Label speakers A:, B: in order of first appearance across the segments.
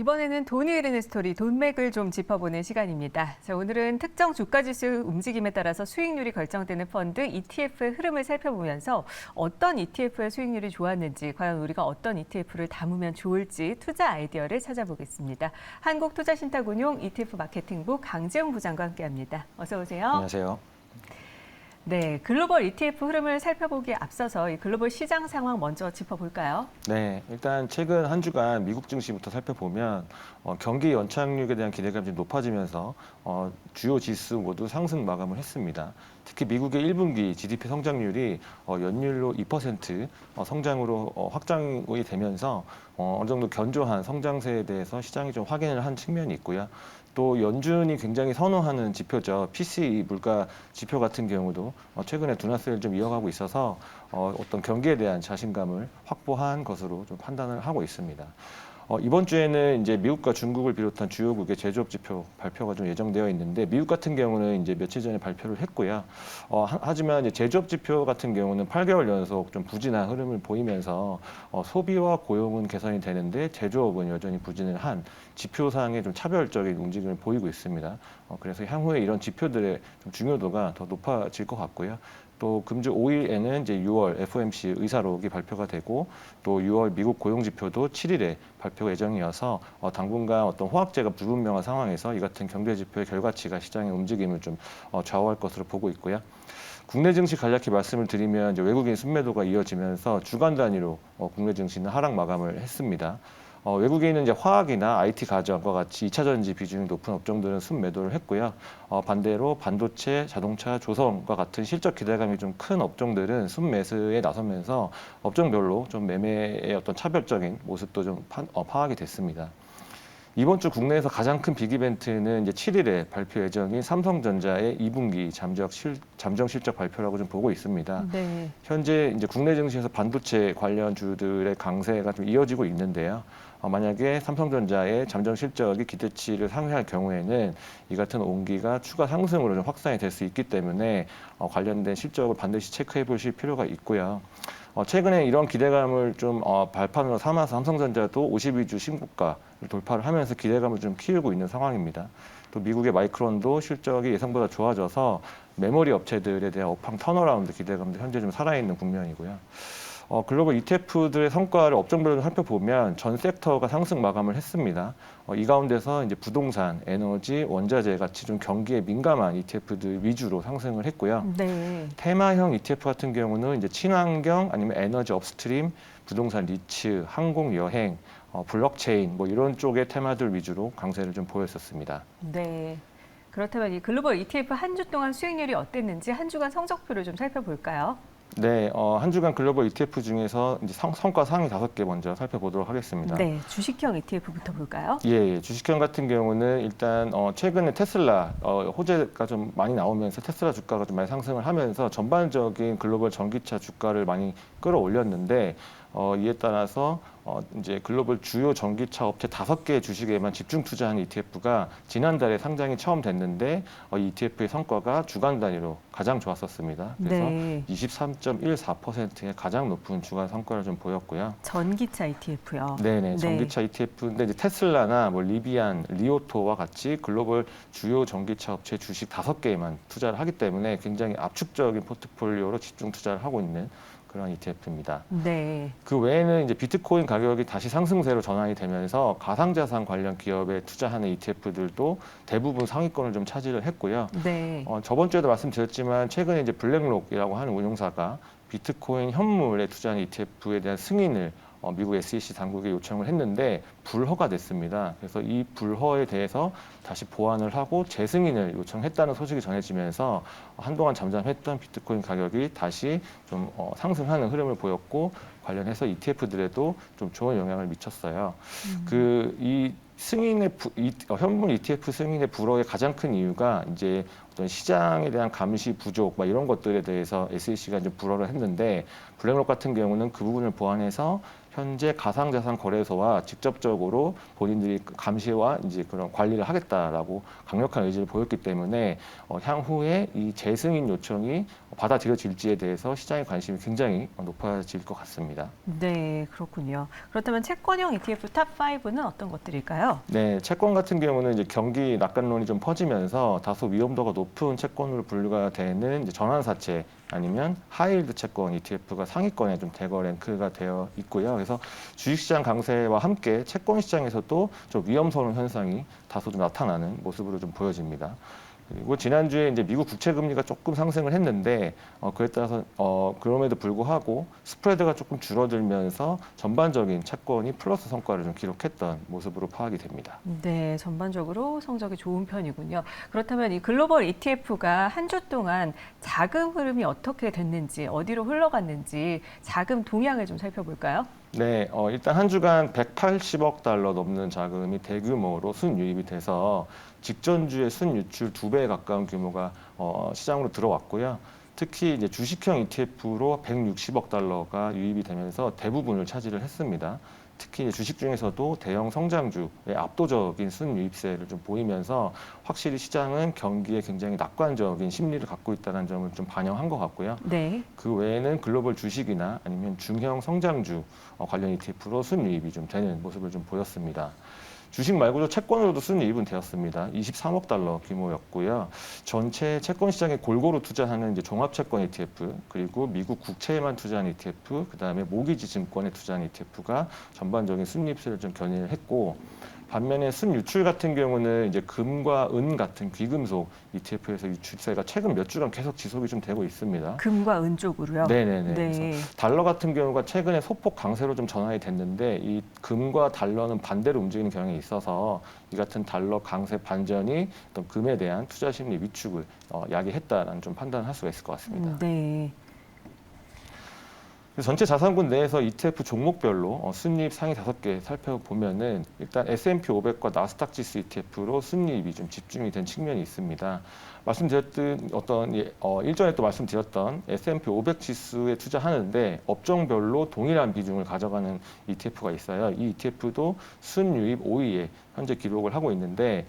A: 이번에는 돈이 흐르는 스토리, 돈맥을 좀 짚어보는 시간입니다. 자, 오늘은 특정 주가지수 움직임에 따라서 수익률이 결정되는 펀드 ETF의 흐름을 살펴보면서 어떤 ETF의 수익률이 좋았는지, 과연 우리가 어떤 ETF를 담으면 좋을지 투자 아이디어를 찾아보겠습니다. 한국투자신탁운용 ETF 마케팅부 강재웅 부장과 함께합니다. 어서 오세요.
B: 안녕하세요.
A: 네, 글로벌 ETF 흐름을 살펴보기에 앞서서 이 글로벌 시장 상황 먼저 짚어볼까요?
B: 네, 일단 최근 한 주간 미국 증시부터 살펴보면 경기 연착륙에 대한 기대감이 좀 높아지면서 주요 지수 모두 상승 마감을 했습니다. 특히 미국의 1분기 GDP 성장률이 연율로 2% 성장으로 확장이 되면서 어느 정도 견조한 성장세에 대해서 시장이 좀 확인을 한 측면이 있고요. 또 연준이 굉장히 선호하는 지표죠. PCE 물가 지표 같은 경우도 최근에 둔화세를 좀 이어가고 있어서 어떤 경기에 대한 자신감을 확보한 것으로 좀 판단을 하고 있습니다. 이번 주에는 이제 미국과 중국을 비롯한 주요국의 제조업 지표 발표가 좀 예정되어 있는데 미국 같은 경우는 이제 며칠 전에 발표를 했고요. 하지만 이제 제조업 지표 같은 경우는 8개월 연속 좀 부진한 흐름을 보이면서 소비와 고용은 개선이 되는데 제조업은 여전히 부진을 한 지표상의 좀 차별적인 움직임을 보이고 있습니다. 그래서 향후에 이런 지표들의 좀 중요도가 더 높아질 것 같고요. 또 금주 5일에는 이제 6월 FOMC 의사록이 발표가 되고 또 6월 미국 고용 지표도 7일에 발표 예정이어서 당분간 어떤 호황제가 불분명한 상황에서 이 같은 경제 지표의 결과치가 시장의 움직임을 좀 좌우할 것으로 보고 있고요. 국내 증시 간략히 말씀을 드리면 이제 외국인 순매도가 이어지면서 주간 단위로 국내 증시는 하락 마감을 했습니다. 외국인은 이제 화학이나 IT 가전과 같이 2차 전지 비중이 높은 업종들은 순매도를 했고요. 반대로 반도체, 자동차, 조선과 같은 실적 기대감이 좀 큰 업종들은 순매수에 나서면서 업종별로 좀 매매의 어떤 차별적인 모습도 좀 파악이 됐습니다. 이번 주 국내에서 가장 큰 빅 이벤트는 이제 7일에 발표 예정인 삼성전자의 2분기 잠정 실적 발표라고 좀 보고 있습니다.
A: 네.
B: 현재 이제 국내 증시에서 반도체 관련 주들의 강세가 좀 이어지고 있는데요. 만약에 삼성전자의 잠정 실적이 기대치를 상회할 경우에는 이 같은 온기가 추가 상승으로 좀 확산이 될 수 있기 때문에 관련된 실적을 반드시 체크해 보실 필요가 있고요. 최근에 이런 기대감을 좀 발판으로 삼아서 삼성전자도 52주 신고가를 돌파를 하면서 기대감을 좀 키우고 있는 상황입니다. 또 미국의 마이크론도 실적이 예상보다 좋아져서 메모리 업체들에 대한 업황 턴어라운드 기대감도 현재 좀 살아있는 국면이고요. 글로벌 ETF들의 성과를 업종별로 살펴보면 전 섹터가 상승 마감을 했습니다. 이 가운데서 이제 부동산, 에너지, 원자재 같이 좀 경기에 민감한 ETF들 위주로 상승을 했고요.
A: 네.
B: 테마형 ETF 같은 경우는 이제 친환경 아니면 에너지 업스트림, 부동산 리츠, 항공 여행, 블록체인 뭐 이런 쪽의 테마들 위주로 강세를 좀 보였었습니다.
A: 네. 그렇다면 이 글로벌 ETF 한 주 동안 수익률이 어땠는지 한 주간 성적표를 좀 살펴볼까요?
B: 네, 한 주간 글로벌 ETF 중에서 이제 성과 상위 5개 먼저 살펴보도록 하겠습니다.
A: 네, 주식형 ETF부터 볼까요?
B: 예, 주식형 같은 경우는 일단 최근에 테슬라 호재가 좀 많이 나오면서 테슬라 주가가 좀 많이 상승을 하면서 전반적인 글로벌 전기차 주가를 많이 끌어올렸는데 이에 따라서 이제 글로벌 주요 전기차 업체 5개의 주식에만 집중 투자한 ETF가 지난달에 상장이 처음 됐는데 이 ETF의 성과가 주간 단위로 가장 좋았었습니다. 그래서
A: 네.
B: 23.14%의 가장 높은 주간 성과를 좀 보였고요.
A: 전기차 ETF요.
B: 네네, 전기차 ETF인데 이제 테슬라나 뭐 리비안, 리오토와 같이 글로벌 주요 전기차 업체 주식 5개에만 투자를 하기 때문에 굉장히 압축적인 포트폴리오로 집중 투자를 하고 있는 그런 ETF입니다.
A: 네.
B: 그 외에는 이제 비트코인 가격이 다시 상승세로 전환이 되면서 가상자산 관련 기업에 투자하는 ETF들도 대부분 상위권을 좀 차지를 했고요.
A: 네.
B: 저번 주에도 말씀드렸지만 최근에 이제 블랙록이라고 하는 운용사가 비트코인 현물에 투자하는 ETF에 대한 승인을 미국 SEC 당국에 요청을 했는데 불허가 됐습니다. 그래서 이 불허에 대해서 다시 보완을 하고 재승인을 요청했다는 소식이 전해지면서 한동안 잠잠했던 비트코인 가격이 다시 좀 상승하는 흐름을 보였고 관련해서 ETF들에도 좀 좋은 영향을 미쳤어요. 이 현물 ETF 승인의 불허의 가장 큰 이유가 이제 어떤 시장에 대한 감시 부족 막 이런 것들에 대해서 SEC가 이제 불허를 했는데 블랙록 같은 경우는 그 부분을 보완해서 현재 가상자산 거래소와 직접적으로 본인들이 감시와 이제 그런 관리를 하겠다라고 강력한 의지를 보였기 때문에 향후에 이 재승인 요청이 받아들여질지에 대해서 시장의 관심이 굉장히 높아질 것 같습니다.
A: 네, 그렇군요. 그렇다면 채권형 ETF 탑5는 어떤 것들일까요?
B: 네, 채권 같은 경우는 이제 경기 낙관론이 좀 퍼지면서 다소 위험도가 높은 채권으로 분류가 되는 이제 전환사채 아니면 하이힐드 채권 ETF가 상위권에 좀 대거 랭크가 되어 있고요. 그래서 주식시장 강세와 함께 채권 시장에서도 좀 위험스러운 현상이 다소 좀 나타나는 모습으로 좀 보여집니다. 그리고 지난주에 이제 미국 국채 금리가 조금 상승을 했는데 그에 따라서 그럼에도 불구하고 스프레드가 조금 줄어들면서 전반적인 채권이 플러스 성과를 좀 기록했던 모습으로 파악이 됩니다.
A: 네, 전반적으로 성적이 좋은 편이군요. 그렇다면 이 글로벌 ETF가 한 주 동안 자금 흐름이 어떻게 됐는지, 어디로 흘러갔는지 자금 동향을 좀 살펴볼까요?
B: 네, 일단 한 주간 180억 달러 넘는 자금이 대규모로 순유입이 돼서 직전주에 순유출 2배 가까운 규모가 시장으로 들어왔고요. 특히 이제 주식형 ETF로 160억 달러가 유입이 되면서 대부분을 차지를 했습니다. 특히 이제 주식 중에서도 대형 성장주의 압도적인 순유입세를 좀 보이면서 확실히 시장은 경기에 굉장히 낙관적인 심리를 갖고 있다는 점을 좀 반영한 것 같고요.
A: 네.
B: 그 외에는 글로벌 주식이나 아니면 중형 성장주 관련 ETF로 순유입이 좀 되는 모습을 좀 보였습니다. 주식 말고도 채권으로도 순이입은 되었습니다. 23억 달러 규모였고요. 전체 채권 시장에 골고루 투자하는 이제 종합 채권 ETF, 그리고 미국 국채에만 투자한 ETF, 그다음에 모기지 증권에 투자한 ETF가 전반적인 순이입세를 좀 견인했고, 반면에 순유출 같은 경우는 이제 금과 은 같은 귀금속 ETF에서 유출세가 최근 몇 주간 계속 지속이 좀 되고 있습니다.
A: 금과 은 쪽으로요?
B: 네네네.
A: 네.
B: 그래서 달러 같은 경우가 최근에 소폭 강세로 좀 전환이 됐는데 이 금과 달러는 반대로 움직이는 경향이 있어서 이 같은 달러 강세 반전이 어떤 금에 대한 투자 심리 위축을 야기했다라는 좀 판단을 할 수가 있을 것 같습니다.
A: 네.
B: 전체 자산군 내에서 ETF 종목별로 순이입 상위 5개 살펴보면은 일단 S&P 500과 나스닥 지수 ETF로 순이입이 좀 집중이 된 측면이 있습니다. 말씀드렸던 일전에 또 말씀드렸던 S&P 500 지수에 투자하는데 업종별로 동일한 비중을 가져가는 ETF가 있어요. 이 ETF도 순유입 5위에 현재 기록을 하고 있는데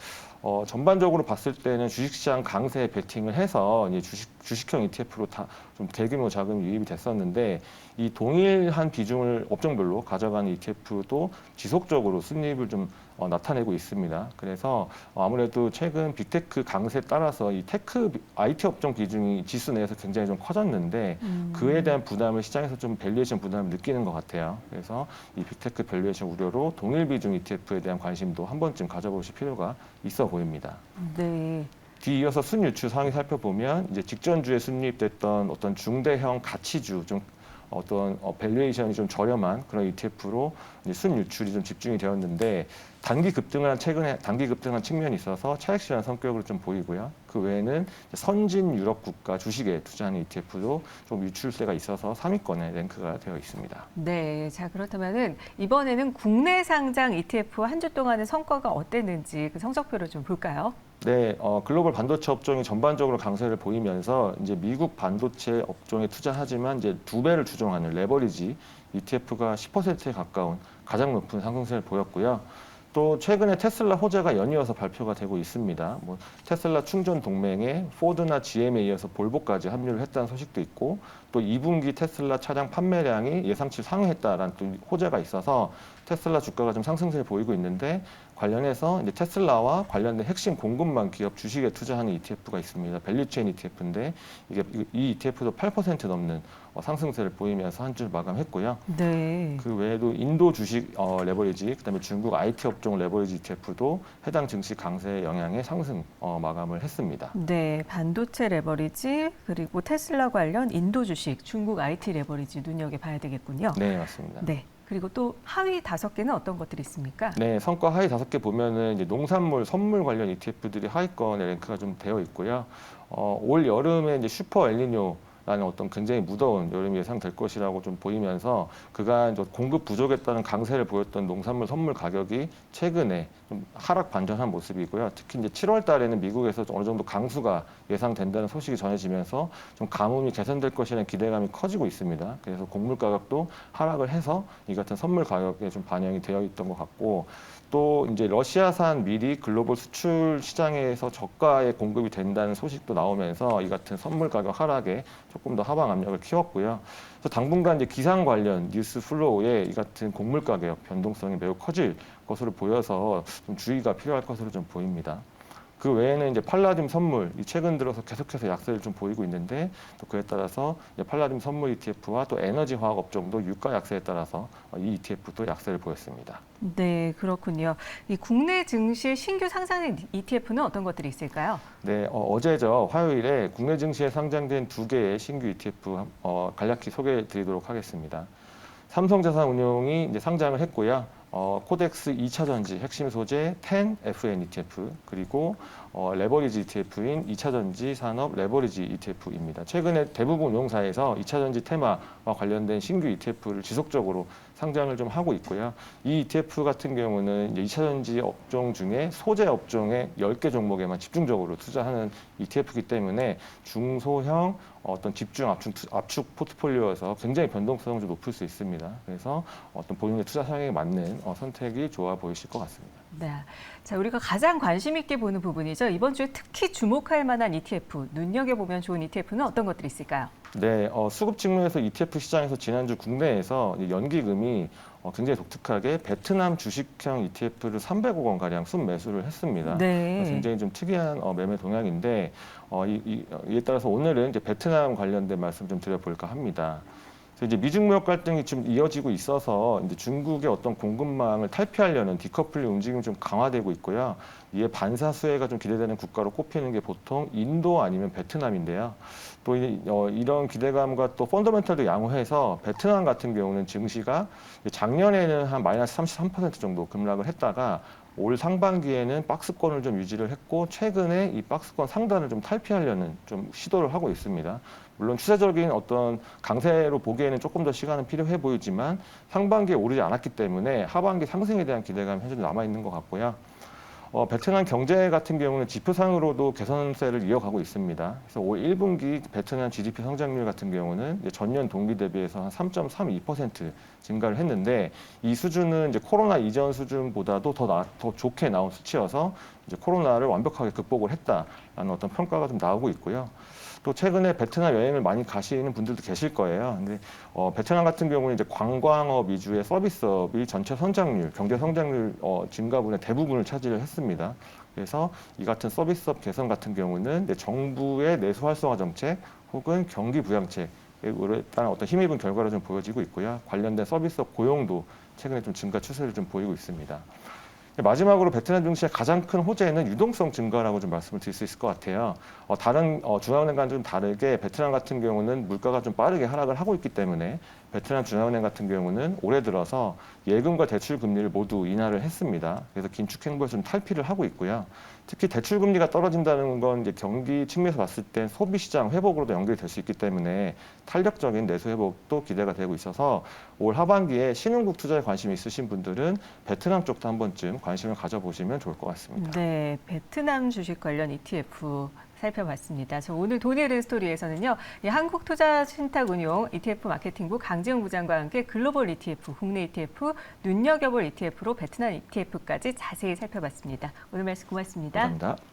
B: 전반적으로 봤을 때는 주식시장 강세에 베팅을 해서 이제 주식형 ETF로 다 좀 대규모 자금이 유입이 됐었는데 이 동일한 비중을 업종별로 가져가는 ETF도 지속적으로 순이입을 좀 나타내고 있습니다. 그래서 아무래도 최근 빅테크 강세에 따라서 이 테크 IT 업종 비중이 지수 내에서 굉장히 좀 커졌는데 그에 대한 부담을 시장에서 좀 밸류에이션 부담을 느끼는 것 같아요. 그래서 이 빅테크 밸류에이션 우려로 동일 비중 ETF에 대한 관심도 한 번쯤 가져보실 필요가 있어 보입니다.
A: 네.
B: 뒤이어서 순유출 상위 살펴보면 이제 직전주에 순이입됐던 어떤 중대형 가치주 좀 어떤 밸류에이션이 좀 저렴한 그런 ETF로 순유출이 좀 집중이 되었는데 최근에 단기 급등한 측면이 있어서 차익실현 성격으로 좀 보이고요. 그 외에는 선진 유럽 국가 주식에 투자하는 ETF도 좀 유출세가 있어서 3위권에 랭크가 되어 있습니다.
A: 네. 자, 그렇다면은 이번에는 국내 상장 ETF 한 주 동안의 성과가 어땠는지 그 성적표를 좀 볼까요?
B: 네, 글로벌 반도체 업종이 전반적으로 강세를 보이면서 이제 미국 반도체 업종에 투자하지만 이제 2배를 추종하는 레버리지 ETF가 10%에 가까운 가장 높은 상승세를 보였고요. 또 최근에 테슬라 호재가 연이어서 발표가 되고 있습니다. 뭐 테슬라 충전 동맹에 포드나 GM에 이어서 볼보까지 합류를 했다는 소식도 있고 또 2분기 테슬라 차량 판매량이 예상치 상회했다라는 또 호재가 있어서 테슬라 주가가 좀 상승세를 보이고 있는데 관련해서 이제 테슬라와 관련된 핵심 공급망 기업 주식에 투자하는 ETF가 있습니다. 밸류체인 ETF인데 이 ETF도 8% 넘는 상승세를 보이면서 한 주 마감했고요.
A: 네.
B: 그 외에도 인도 주식 레버리지, 그다음에 중국 IT 업종 레버리지 ETF도 해당 증시 강세 영향에 상승 마감을 했습니다.
A: 네, 반도체 레버리지 그리고 테슬라 관련 인도 주식, 중국 IT 레버리지 눈여겨봐야 되겠군요.
B: 네, 맞습니다.
A: 네, 그리고 또 하위 5개는 어떤 것들이 있습니까?
B: 네, 성과 하위 5개 보면은 이제 농산물, 선물 관련 ETF들이 하위권에 랭크가 좀 되어 있고요. 올 여름에 이제 슈퍼 엘니뇨 라는 어떤 굉장히 무더운 여름이 예상될 것이라고 좀 보이면서 그간 공급 부족에 따른 강세를 보였던 농산물 선물 가격이 최근에 좀 하락 반전한 모습이고요. 특히 이제 7월 달에는 미국에서 어느 정도 강수가 예상된다는 소식이 전해지면서 좀 가뭄이 개선될 것이라는 기대감이 커지고 있습니다. 그래서 곡물 가격도 하락을 해서 이 같은 선물 가격에 좀 반영이 되어 있던 것 같고 또 이제 러시아산 밀이 글로벌 수출 시장에서 저가에 공급이 된다는 소식도 나오면서 이 같은 선물 가격 하락에 조금 더 하방 압력을 키웠고요. 그래서 당분간 이제 기상 관련 뉴스 플로우에 이 같은 곡물 가격 변동성이 매우 커질 것으로 보여서 좀 주의가 필요할 것으로 좀 보입니다. 그 외에는 이제 팔라듐 선물, 최근 들어서 계속해서 약세를 좀 보이고 있는데 또 그에 따라서 이제 팔라듐 선물 ETF와 또 에너지 화학 업종도 유가 약세에 따라서 이 ETF도 약세를 보였습니다.
A: 네, 그렇군요. 이 국내 증시 신규 상장된 ETF는 어떤 것들이 있을까요?
B: 네, 어제죠. 화요일에 국내 증시에 상장된 2개의 신규 ETF 간략히 소개해 드리도록 하겠습니다. 삼성자산운용이 이제 상장을 했고요. 코덱스 2차 전지 핵심 소재 10FN ETF 그리고 레버리지 ETF인 2차 전지 산업 레버리지 ETF입니다. 최근에 대부분 운용사에서 2차 전지 테마와 관련된 신규 ETF를 지속적으로 상장을 좀 하고 있고요. 이 ETF 같은 경우는 이제 2차 전지 업종 중에 소재 업종의 10개 종목에만 집중적으로 투자하는 ETF이기 때문에 중소형 어떤 집중 압축 포트폴리오에서 굉장히 변동성을 좀 높일 수 있습니다. 그래서 어떤 본인의 투자 성향에 맞는 선택이 좋아 보이실 것 같습니다.
A: 네. 자, 우리가 가장 관심 있게 보는 부분이죠. 이번 주에 특히 주목할 만한 ETF, 눈여겨보면 좋은 ETF는 어떤 것들이 있을까요?
B: 네, 수급 측면에서 ETF 시장에서 지난주 국내에서 연기금이 굉장히 독특하게 베트남 주식형 ETF를 300억 원 가량 순매수를 했습니다.
A: 네.
B: 굉장히 좀 특이한 매매 동향인데 이에 따라서 오늘은 이제 베트남 관련된 말씀 좀 드려볼까 합니다. 이제 미중 무역 갈등이 지금 이어지고 있어서 이제 중국의 어떤 공급망을 탈피하려는 디커플링 움직임이 좀 강화되고 있고요. 이에 반사 수혜가 좀 기대되는 국가로 꼽히는 게 보통 인도 아니면 베트남인데요. 또 이런 기대감과 또 펀더멘털도 양호해서 베트남 같은 경우는 증시가 작년에는 한 마이너스 33% 정도 급락을 했다가 올 상반기에는 박스권을 좀 유지를 했고 최근에 이 박스권 상단을 좀 탈피하려는 좀 시도를 하고 있습니다. 물론 추세적인 어떤 강세로 보기에는 조금 더 시간은 필요해 보이지만 상반기에 오르지 않았기 때문에 하반기 상승에 대한 기대감이 현재 남아 있는 것 같고요. 베트남 경제 같은 경우는 지표상으로도 개선세를 이어가고 있습니다. 그래서 올 1분기 베트남 GDP 성장률 같은 경우는 이제 전년 동기 대비해서 한 3.32% 증가를 했는데 이 수준은 이제 코로나 이전 수준보다도 더 좋게 나온 수치여서 이제 코로나를 완벽하게 극복을 했다라는 어떤 평가가 좀 나오고 있고요. 또 최근에 베트남 여행을 많이 가시는 분들도 계실 거예요. 근데 베트남 같은 경우는 이제 관광업 위주의 서비스업이 전체 성장률, 경제 성장률 증가분의 대부분을 차지를 했습니다. 그래서 이 같은 서비스업 개선 같은 경우는 이제 정부의 내수 활성화 정책 혹은 경기 부양책에 따른 어떤 힘입은 결과로 좀 보여지고 있고요. 관련된 서비스업 고용도 최근에 좀 증가 추세를 좀 보이고 있습니다. 마지막으로 베트남 증시의 가장 큰 호재는 유동성 증가라고 좀 말씀을 드릴 수 있을 것 같아요. 다른 중앙은행과는 좀 다르게 베트남 같은 경우는 물가가 좀 빠르게 하락을 하고 있기 때문에 베트남 중앙은행 같은 경우는 올해 들어서 예금과 대출 금리를 모두 인하를 했습니다. 그래서 긴축 행보에서 좀 탈피를 하고 있고요. 특히 대출 금리가 떨어진다는 건 이제 경기 측면에서 봤을 때 소비 시장 회복으로도 연결이 될 수 있기 때문에 탄력적인 내수 회복도 기대가 되고 있어서 올 하반기에 신흥국 투자에 관심이 있으신 분들은 베트남 쪽도 한 번쯤 관심을 가져보시면 좋을 것 같습니다.
A: 네, 베트남 주식 관련 ETF 살펴봤습니다. 저 오늘 돈이 든 스토리에서는요, 이 한국투자신탁운용 ETF 마케팅부 강지영 부장과 함께 글로벌 ETF, 국내 ETF, 눈여겨볼 ETF로 베트남 ETF까지 자세히 살펴봤습니다. 오늘 말씀 고맙습니다.
B: 감사합니다.